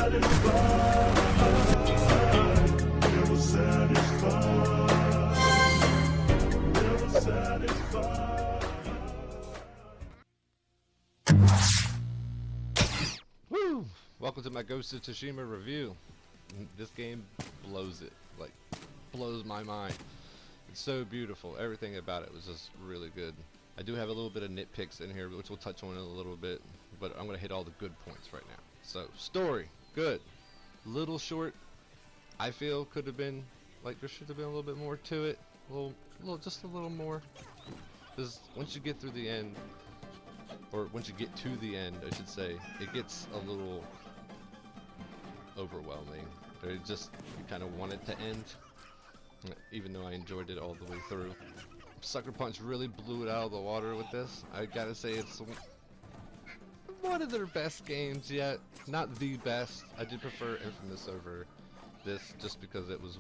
Woo! Welcome to my Ghost of Tsushima review. This game blows it, like, blows my mind. It's so beautiful. Everything about it was just really good. I do have a little bit of nitpicks in here, which we'll touch on in a little bit, but I'm gonna hit all the good points right now. So, story, good. Little short. I feel could have been, like, there should have been a little bit more to it. Just a little more. Because once you get through the end, or once you get to the end, I should say, it gets a little overwhelming. It just, you kind of want it to end, even though I enjoyed it all the way through. Sucker Punch really blew it out of the water with this. I gotta say it's one of their best games yet. Not the best. I did prefer Infamous over this just because it was...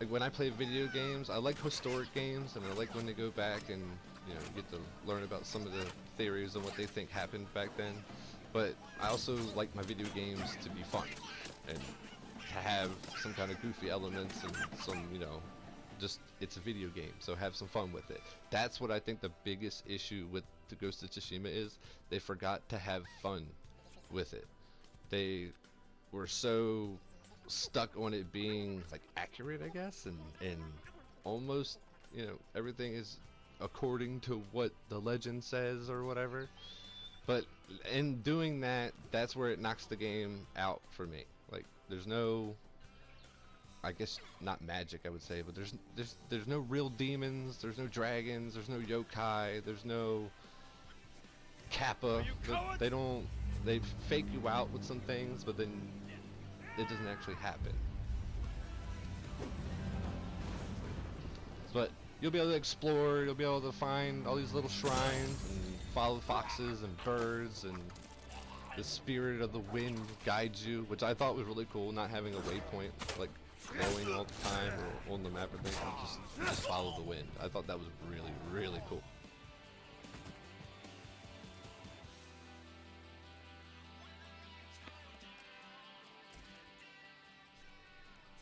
Like, when I play video games, I like historic games, and I like when they go back and, you know, get to learn about some of the theories and what they think happened back then. But I also like my video games to be fun and to have some kind of goofy elements and some, you know, just, it's a video game, so have some fun with it. That's what I think the biggest issue with the Ghost of Tsushima is. They forgot to have fun with it. They were so stuck on it being, like, accurate, I guess, and almost, you know, everything is according to what the legend says or whatever. But in doing that, that's where it knocks the game out for me. Like, there's no, I guess not magic, I would say, but there's no real demons, there's no dragons, there's no yokai, there's no kappa. They fake you out with some things, but then it doesn't actually happen. But you'll be able to explore, you'll be able to find all these little shrines and follow foxes and birds, and the spirit of the wind guides you, which I thought was really cool, not having a waypoint, like, glowing all the time or on the map or anything. Just follow the wind. I thought that was really, really cool.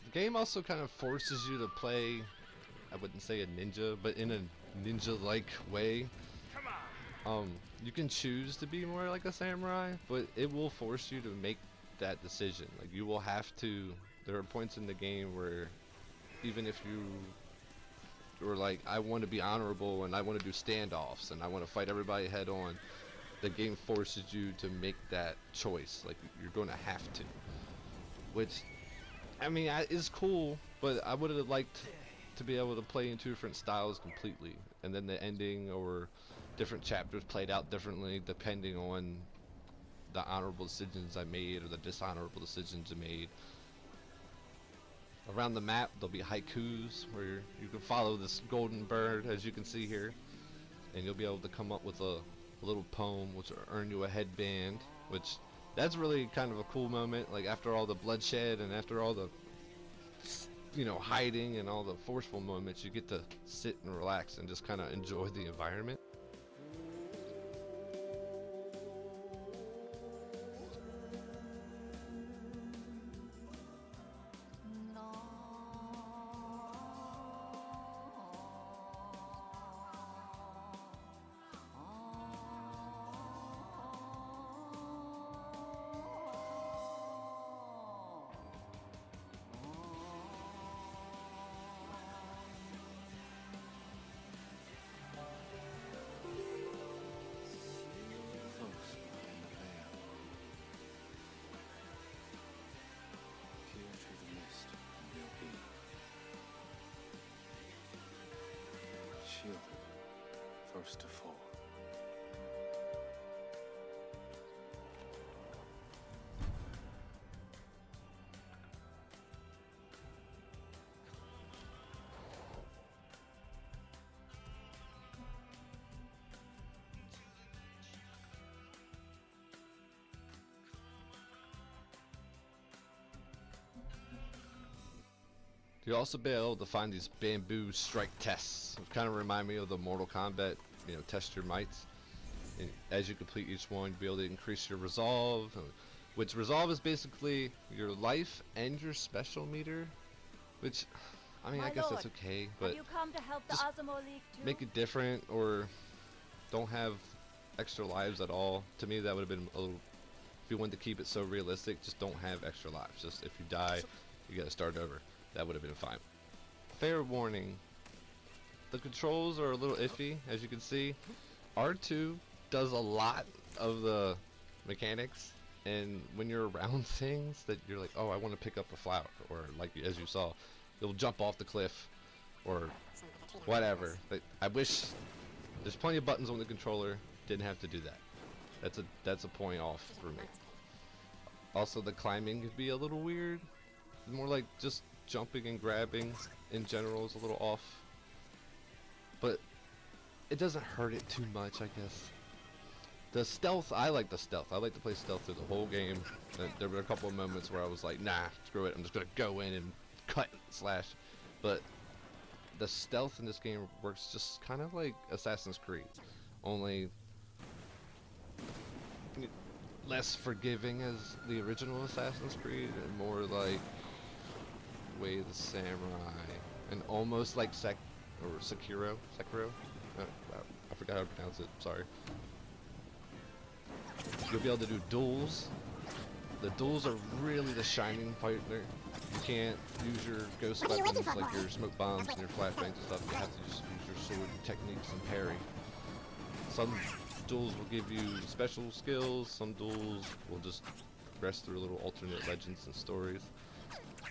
The game also kind of forces you to play, I wouldn't say a ninja, but in a ninja-like way. You can choose to be more like a samurai, but it will force you to make that decision. Like, you will have to, there are points in the game where even if you were like, I want to be honorable and I want to do standoffs and I want to fight everybody head on, the game forces you to make that choice. Like, you're going to have to, which, I mean, is cool, but I would have liked to be able to play in two different styles completely, and then the ending or different chapters played out differently depending on the honorable decisions I made or the dishonorable decisions I made. Around the map there'll be haikus where you can follow this golden bird, as you can see here, and you'll be able to come up with a little poem which will earn you a headband, which that's really kind of a cool moment. Like, after all the bloodshed and after all the, you know, hiding and all the forceful moments, you get to sit and relax and just kind of enjoy the environment. Shielded, first to fall. You'll also be able to find these bamboo strike tests. It kind of remind me of the Mortal Kombat, you know, test your mights. And as you complete each one, you'll be able to increase your resolve, which resolve is basically your life and your special meter, which, I mean, I guess that's okay, but Have you come to help the just Azumo League too? make it different, or don't have extra lives at all. To me, that would have been a little, if you wanted to keep it so realistic, just don't have extra lives. Just if you die, you gotta start over. That would have been fine. Fair warning, the controls are a little iffy, as you can see. R2 does a lot of the mechanics, and when you're around things that you're like, oh, I want to pick up a flower, or like as you saw, you'll jump off the cliff, or whatever. But I wish there's plenty of buttons on the controller, didn't have to do that. That's a point off for me. Also, the climbing could be a little weird. More like just jumping and grabbing in general is a little off. But it doesn't hurt it too much, I guess. The stealth, I like the stealth. I like to play stealth through the whole game. There were a couple of moments where I was like, nah, screw it. I'm just gonna go in and cut, slash. But the stealth in this game works just kind of like Assassin's Creed, only less forgiving as the original Assassin's Creed, and more like Way of the Samurai, and almost like Sekiro. I forgot how to pronounce it. Sorry. You'll be able to do duels. The duels are really the shining partner. You can't use your ghost weapons like your smoke bombs and your flashbangs and stuff. You have to just use your sword techniques and parry. Some duels will give you special skills. Some duels will just progress through little alternate legends and stories.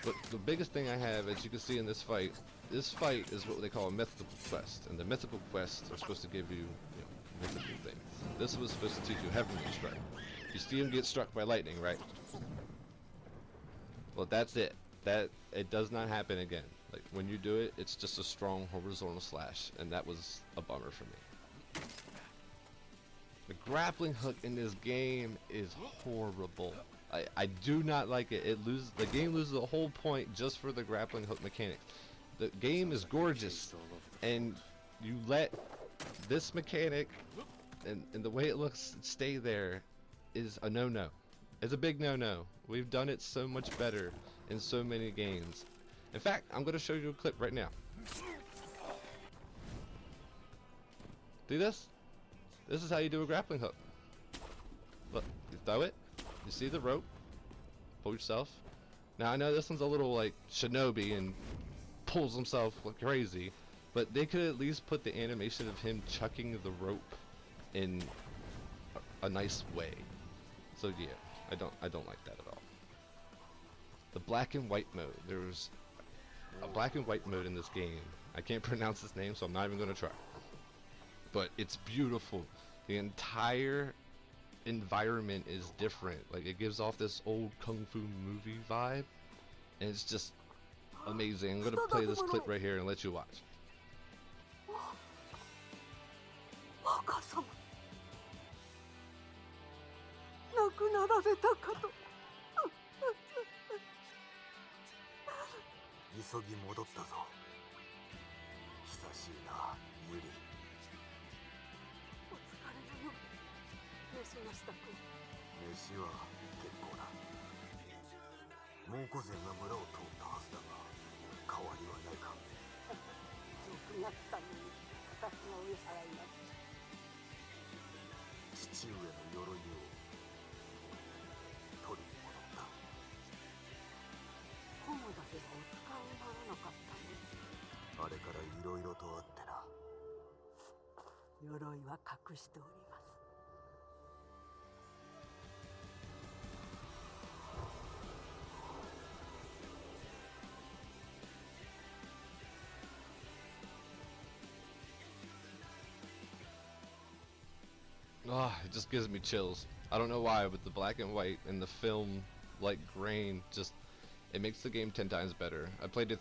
But the biggest thing I have, as you can see in this fight is what they call a mythical quest, and the mythical quests are supposed to give you, mythical things. This was supposed to teach you Heavenly Strike. You see him get struck by lightning, right? Well, that's it. It does not happen again. Like, when you do it, it's just a strong horizontal slash, and that was a bummer for me. The grappling hook in this game is horrible. I do not like it. The game loses the whole point just for the grappling hook mechanic. The game is gorgeous, and you let this mechanic and the way it looks stay there is a no-no. It's a big no-no. We've done it so much better in so many games. In fact, I'm going to show you a clip right now. See this? This is how you do a grappling hook. Look, you throw it, you see the rope, pull yourself. Now I know this one's a little like shinobi and pulls himself like crazy, but they could at least put the animation of him chucking the rope in a nice way. So yeah, I don't like that at all. The black and white mode. There's a black and white mode in this game. I can't pronounce his name, so I'm not even gonna try. But it's beautiful. The entire environment is different. Like, it gives off this old kung fu movie vibe, and it's just amazing. I'm gonna play this clip right here and let you watch. 若様亡くなられたかと急ぎ戻ったぞ久しいなユリお疲れのよう召しましたか飯は結構だ猛虎勢が村を通ったはずだが変わりはないか6月ために私の上払います父上の鎧を取りに戻ったホモだけがお使いにならなかったねあれからいろいろとあってな鎧は隠しております It just gives me chills. I don't know why, but the black and white and the film like grain just, it makes the game 10 times better. I played it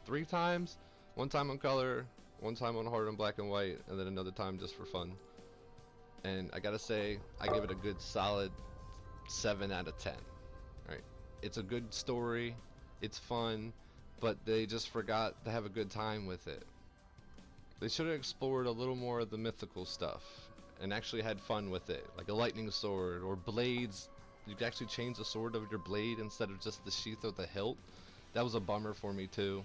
3 times, 1 time on color, 1 time on hard and black and white, and then another time just for fun. And I gotta say, I give it a good solid 7 out of 10. Alright, it's a good story, it's fun, but they just forgot to have a good time with it. They should have explored a little more of the mythical stuff and actually had fun with it, like a lightning sword or blades you could actually change the sword of your blade instead of just the sheath or the hilt. That was a bummer for me too.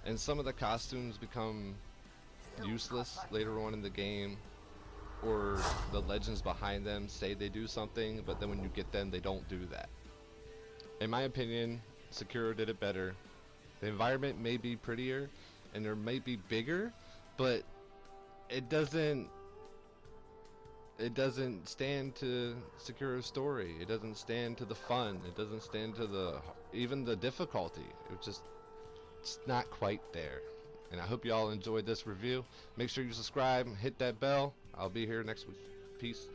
And some of the costumes become useless later on in the game, or the legends behind them say they do something, but then when you get them, they don't do that. In my opinion, Sekiro did it better. The environment may be prettier and there may be bigger, but it doesn't stand to Sekiro's story. It doesn't stand to the fun. It doesn't stand to even the difficulty. It's not quite there. And I hope you all enjoyed this review. Make sure you subscribe, hit that bell. I'll be here next week. Peace.